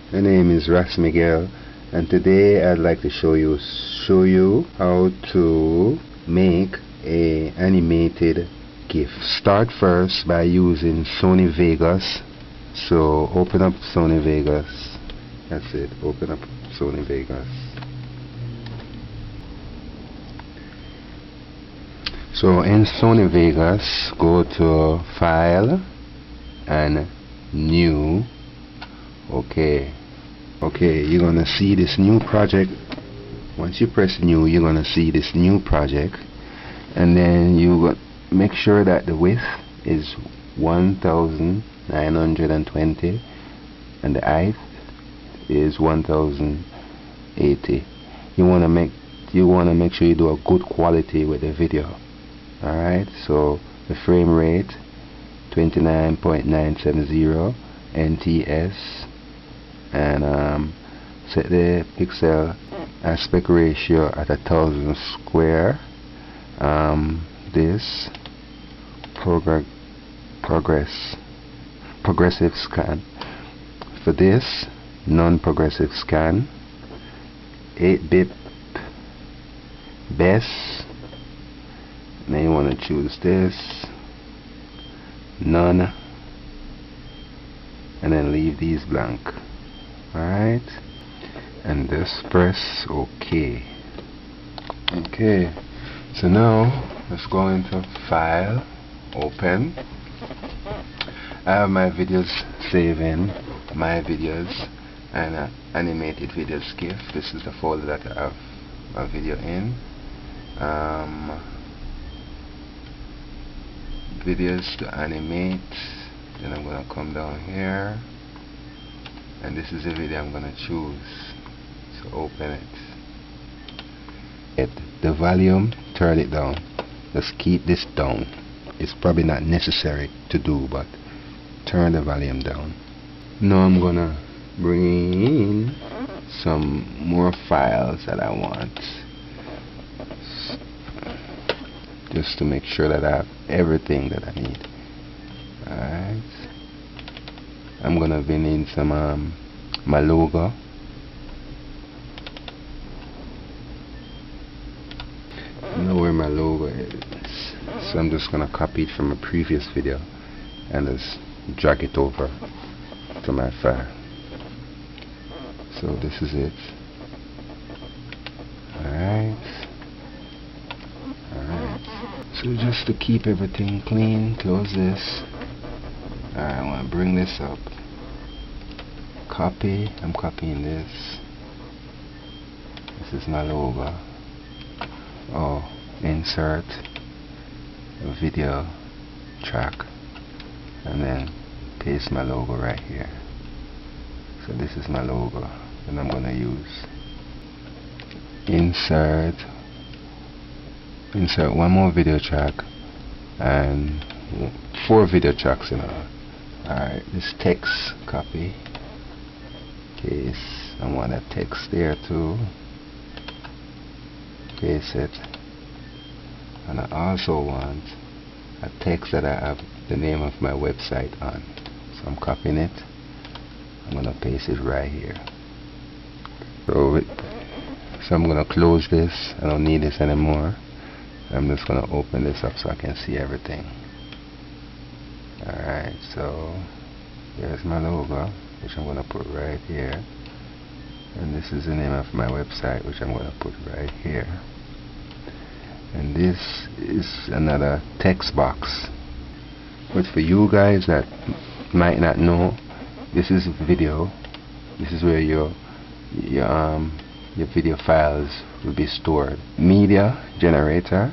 My name is Ras Miguel, and today I'd like to show you how to make a animated GIF. Start first by using Sony Vegas. So open up Sony Vegas. That's it. Open up Sony Vegas. So in Sony Vegas, go to File and New. Okay, you're gonna see this new project. Once you press New, you're gonna see this new project, and then you make sure that the width is 1920 and the height is 1080. You wanna make sure you do a good quality with the video. Alright, so the frame rate 29.970 NTS, and set the pixel aspect ratio at 1000 square. This progressive scan. For this non-progressive scan, 8-bit best. Now you want to choose this none, and then leave these blank. Alright, and just press OK. Okay, so now let's go into File, Open. I have my videos saved in My Videos and Animated Videos GIF. This is the folder that I have a video in. Videos to animate. Then I'm going to come down here, and this is the video I'm going to choose. So open it. The volume, turn it down. Just keep this down. It's probably not necessary to do, but turn the volume down. Now I'm going to bring in some more files that I want, just to make sure that I have everything that I need. Alright, I'm gonna bring in some my logo. I know where my logo is, so I'm just gonna copy it from a previous video and just drag it over to my file. So this is it. Alright. So just to keep everything clean, close this. I want to bring this up. Copy. I'm copying this. This is my logo. Oh, insert a video track, and then paste my logo right here. So this is my logo, and I'm gonna use insert one more video track and 4 video tracks in all. Alright, this text, copy, paste. I want that text there too. Paste it. And I also want a text that I have the name of my website on. So I'm copying it. I'm gonna paste it right here. So I'm gonna close this. I don't need this anymore. I'm just going to open this up so I can see everything. Alright, so here's my logo, which I'm going to put right here. And this is the name of my website, which I'm going to put right here. And this is another text box. But for you guys that might not know, this is video. This is where your video files will be stored. Media generator,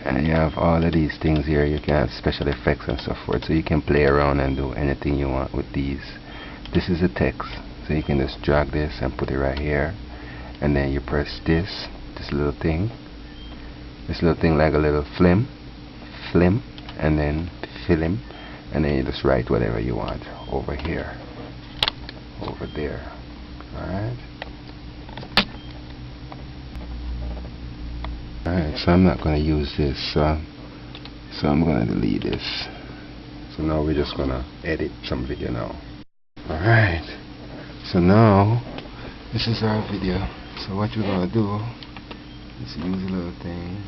and you have all of these things here. You can have special effects and so forth, so you can play around and do anything you want with these. This is the text, so you can just drag this and put it right here, and then you press this little thing like a little film, and then film, and then you just write whatever you want over here, over there. Alright. Alright, so I'm not going to use this, so I'm going to delete this. So now we're just going to edit some video now. Alright, So now this is our video. So what we're gonna do is use a little thing.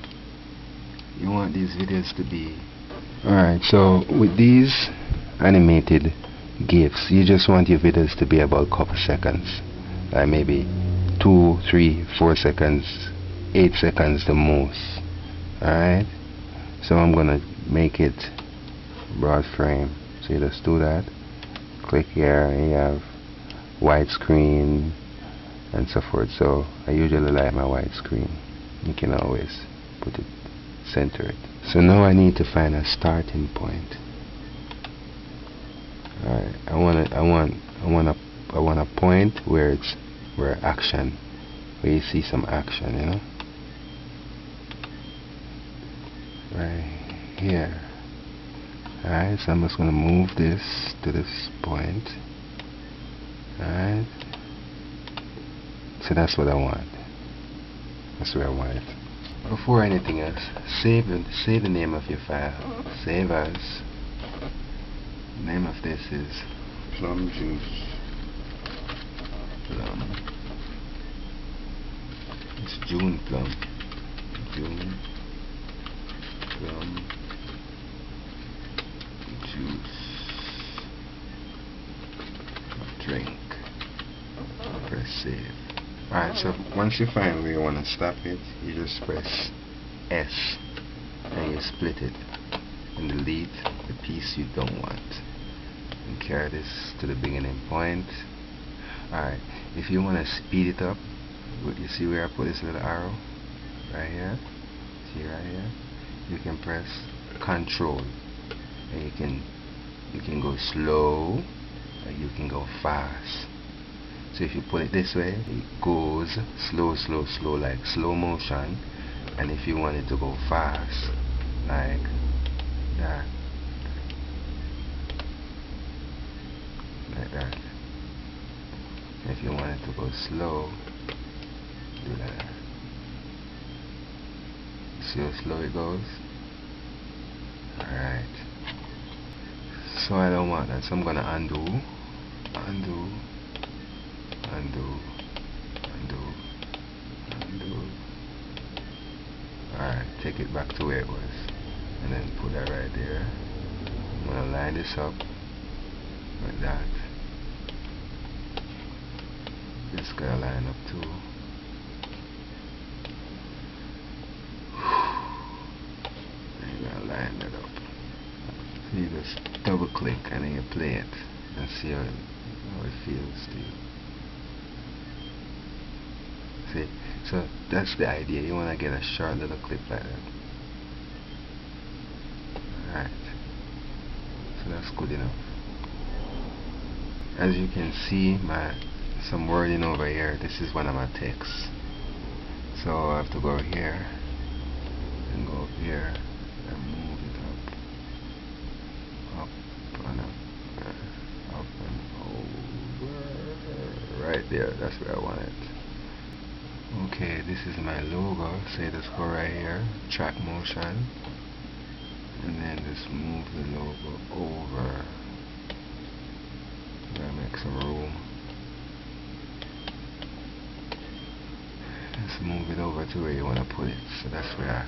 You want these videos to be alright, so with these animated GIFs, you just want your videos to be about a couple seconds, like maybe 2, 3, 4 seconds, 8 seconds the most. Alright, so I'm gonna make it broad frame. So you just do that, click here, and you have widescreen and so forth. So I usually like my widescreen. You can always put it, center it. So now I need to find a starting point. Alright, I want a point where action, where you see some action, you know, right here. Alright, so I'm just gonna move this to this point. Alright, so that's what I want. That's where I want it. Before anything else, save the name of your file. Save as. The name of this is plum juice. Plum. It's June plum. June plum juice. Drink. Press save. Alright, so once you find where you want to stop it, you just press S and you split it and delete the piece you don't want and carry this to the beginning point. Alright, if you want to speed it up, you see where I put this little arrow? Right here. See right here? You can press Control and you can go slow or you can go fast. So if you put it this way, it goes slow, slow, slow, like slow motion. And if you want it to go fast, like that, like that. And if you want it to go slow, do that. See how slow it goes? Alright. So I don't want that, so I'm gonna undo. Alright, take it back to where it was and then put that right there. I'm gonna line this up like that. This gotta line up too. And you gotta line that up. So you just double click and then you play it and see how it feels to you. See, so that's the idea. You want to get a short little clip like that. Alright, so that's good enough. As you can see, some wording over here. This is one of my texts. So I have to go here and go up here and move it up and over. Right there, that's where I want it. Okay, this is my logo. So you just go right here, track motion, and then just move the logo over. Gotta make some room. Just move it over to where you want to put it. So that's where I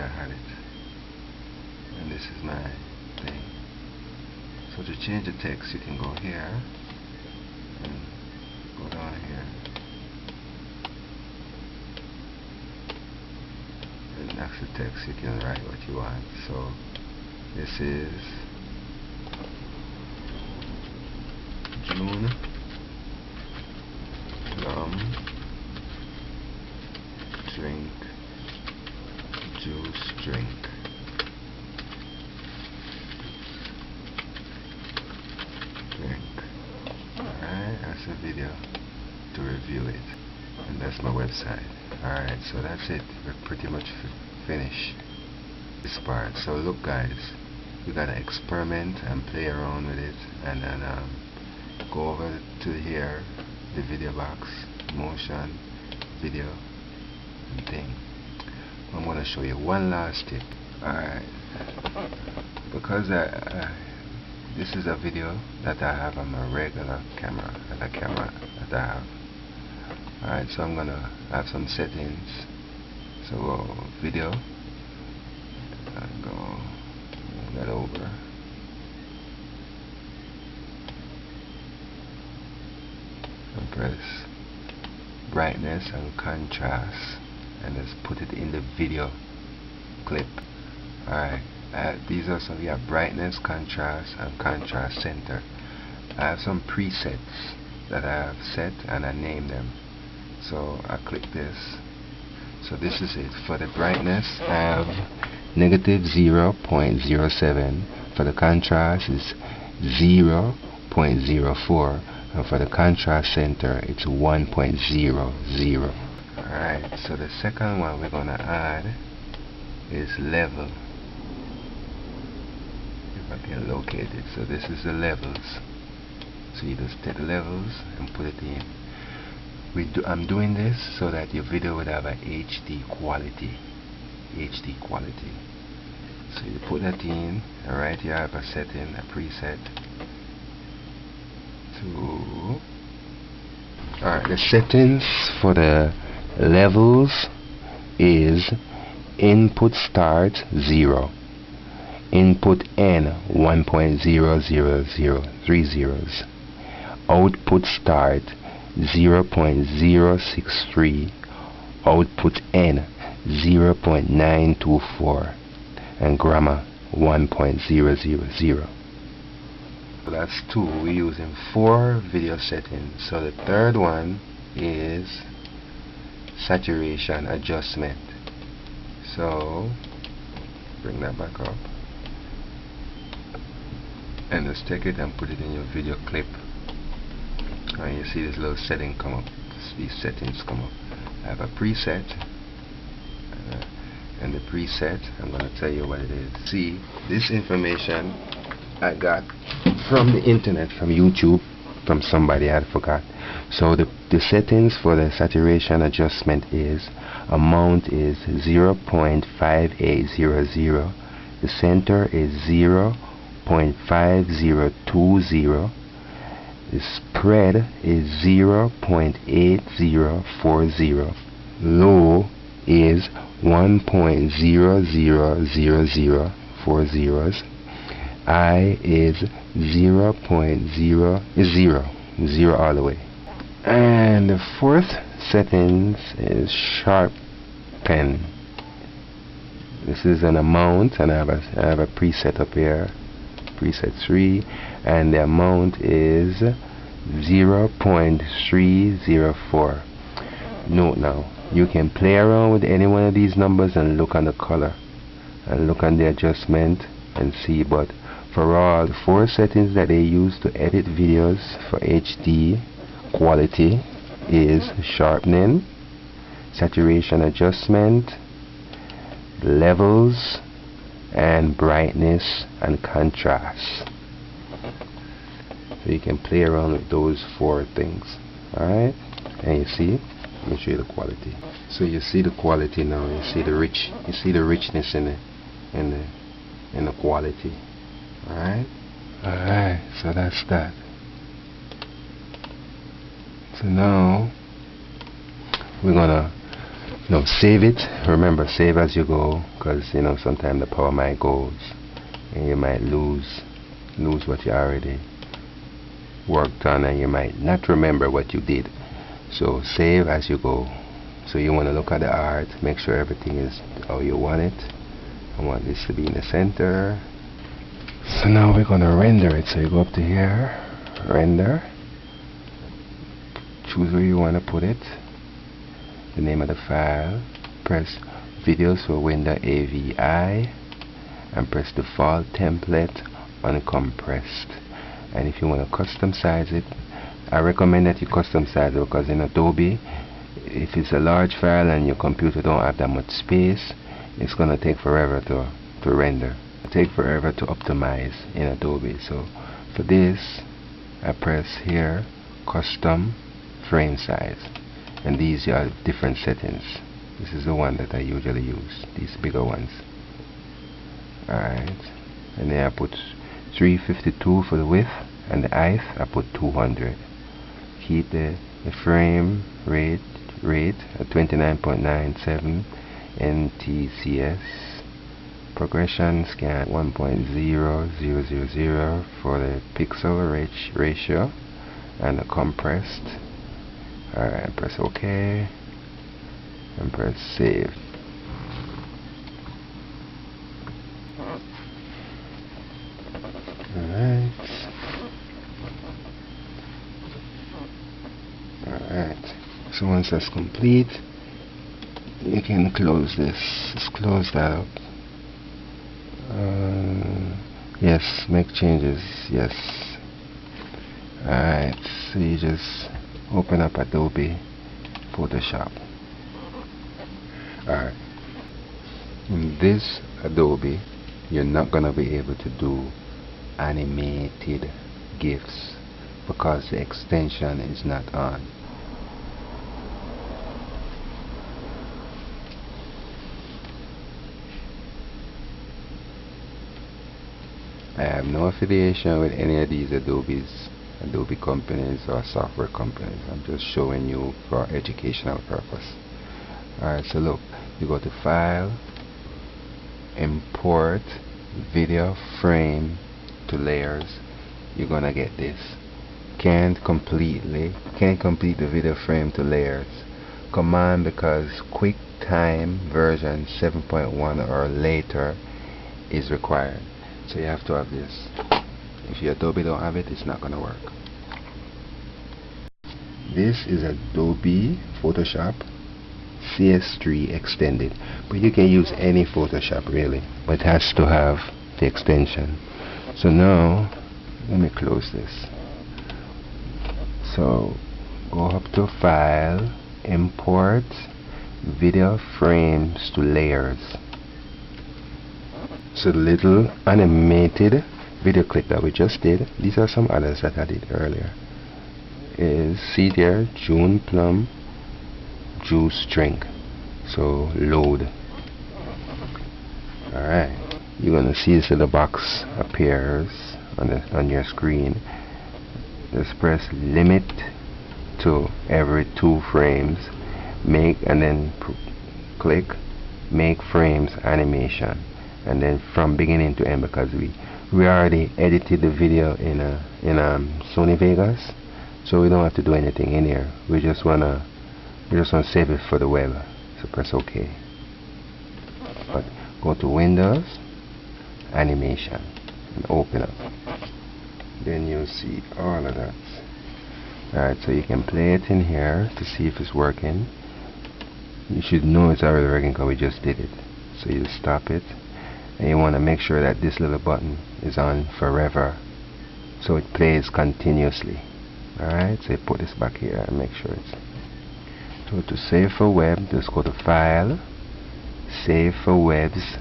had it. And this is my thing. So to change the text, you can go here and go down here. And next to text, you can write what you want. So this is June plum drink juice drink. Alright, that's a video to review it, and that's my website. Alright, so that's it. We're pretty much finished this part. So look guys, we gotta experiment and play around with it, and then go over to here, the video box, motion, video, and thing. I'm gonna show you one last tip. Alright, because this is a video that I have on my regular camera, and a camera that I have. Alright, so I'm gonna have some settings. So video, and go that over. And press brightness and contrast, and just put it in the video clip. Alright, these are some, yeah, brightness, contrast, and contrast center. I have some presets that I have set and I name them. So I click this. So this is it. For the brightness I have -0.07. For the contrast is 0.04. And for the contrast center it's 1.00. Alright, so the second one we're gonna add is level. If I can locate it. So this is the levels. So you just take the levels and put it in. I'm doing this so that your video would have a HD quality. HD quality. So you put that in, and right here I have a setting, a preset. Alright, the settings for the levels is input start 0, input N 1.000, 3 zeros, output start 0.063, output N 0.924, and grammar 1.000. So that's 2. We're using 4 video settings. So the third one is saturation adjustment. So bring that back up and just take it and put it in your video clip. And you see this little setting come up, these settings come up. I have a preset, and the preset, I'm going to tell you what it is. See, this information I got from the internet, from YouTube, from somebody I forgot. So the settings for the saturation adjustment is amount is 0.5800, the center is 0.5020, the spread is 0.8040, low is 1.0000, zeros, I is 0.00, 0 all the way. And the fourth settings is sharpen. This is an amount, and I have a preset up here, preset 3, and the amount is 0.304. Note now, you can play around with any one of these numbers and look on the color and look on the adjustment and see, but for all the 4 settings that they use to edit videos for HD quality is sharpening, saturation adjustment, levels, and brightness and contrast. So you can play around with those 4 things. Alright, and you see, let me show you the quality. So you see the quality now, you see the richness in the quality. Alright, so that's that. So now we're gonna save it. Remember, save as you go, because sometimes the power might goes and you might lose what you already worked on, and you might not remember what you did. So save as you go. So you want to look at the art, make sure everything is how you want it. I want this to be in the center. So now we're gonna render it. So you go up to here, render, choose where you want to put it, the name of the file, press videos for window AVI, and press default template uncompressed. And if you want to custom size it, I recommend that you custom size it, because in Adobe, if it's a large file and your computer don't have that much space, it's gonna take forever to render. Take forever to optimize in Adobe. So for this, I press here custom frame size, and these are different settings. This is the one that I usually use, these bigger ones. Alright, and then I put 352 for the width, and the height I put 200. Keep the frame rate at 29.97 NTCS. Progression scan 1.0000 for the pixel ratio, and the compressed. Alright, press OK and press save. Alright, so once that's complete, you can close this. Just close that up. Yes, make changes. Yes. Alright, so you just open up Adobe Photoshop. Alright, in this Adobe, you're not gonna be able to do animated GIFs because the extension is not on. I have no affiliation with any of these Adobe companies or software companies. I'm just showing you for educational purpose. Alright, so look, you go to File, Import Video Frame to Layers. You're gonna get this. Can't complete the video frame to layers. Command because QuickTime version 7.1 or later is required. So you have to have this. If your Adobe don't have it, it's not gonna work. This is Adobe Photoshop CS3 extended, but you can use any Photoshop really, but it has to have the extension. So now let me close this. So go up to File, Import Video Frames to Layers. So the little animated video clip that we just did, these are some others that I did earlier, is, see there, June plum juice drink. So load. Alright, you're gonna see this little box appears on your screen. Just press limit to every 2 frames, make, and then click make frames animation, and then from beginning to end, because we already edited the video in Sony Vegas, so we don't have to do anything in here. We just wanna save it for the web. So press OK. But go to Windows, Animation, and open up. Then you'll see all of that. Alright, so you can play it in here to see if it's working. You should know it's already working because we just did it. So you stop it, and you want to make sure that this little button is on forever, so it plays continuously. Alright, so you put this back here and make sure it's. So to save for web, just go to File, Save for Webs,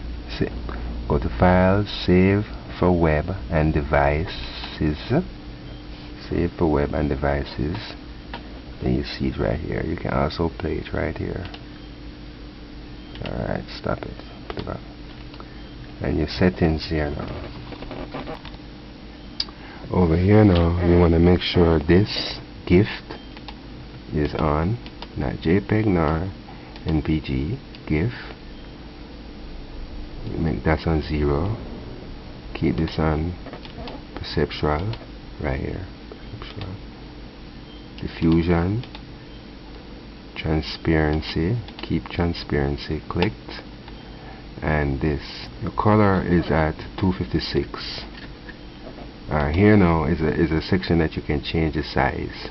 go to File, Save for Web and Devices, Save for Web and Devices. Then you see it right here. You can also play it right here. Alright, stop it, put it back. And your settings here now. Over here now, you want to make sure this gift is on, not JPEG nor NPG, GIF. You make that on 0. Keep this on perceptual, right here. Perceptual. Diffusion, transparency. Keep transparency clicked. And this, your color is at 256. Here now is a section that you can change the size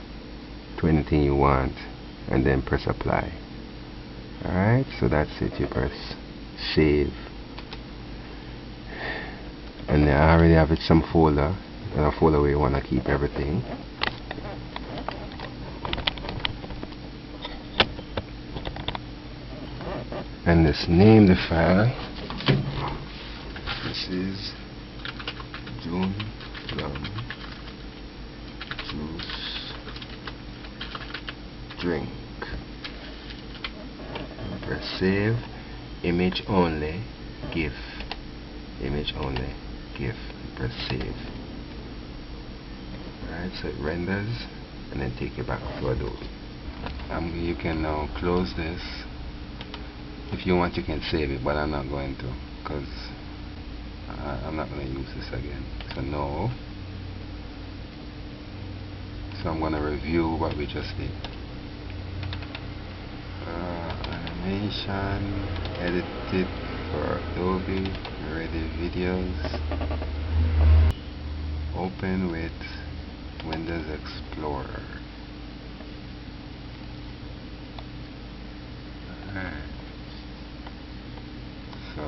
to anything you want, and then press apply. Alright, so that's it. You press save, and then I already have it some folder, in a folder where you want to keep everything. And let's name the file. This is June plum juice drink. And press save. Image only, GIF. Image only, GIF. Press save. Alright, so it renders and then take you back to Adobe. You can now close this. If you want, you can save it, but I'm not going to, because I'm not going to use this again. So no. So I'm going to review what we just did. Animation, edited for Adobe, ready videos. Open with Windows Explorer. Alright. So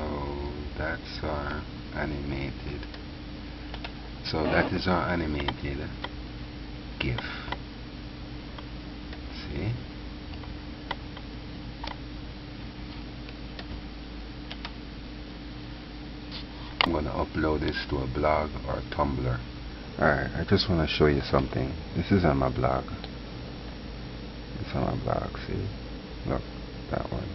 that's our animated. So that is our animated GIF. See? I'm going to upload this to a blog or Tumblr. Alright, I just want to show you something. This is on my blog. It's on my blog, see? Look, that one.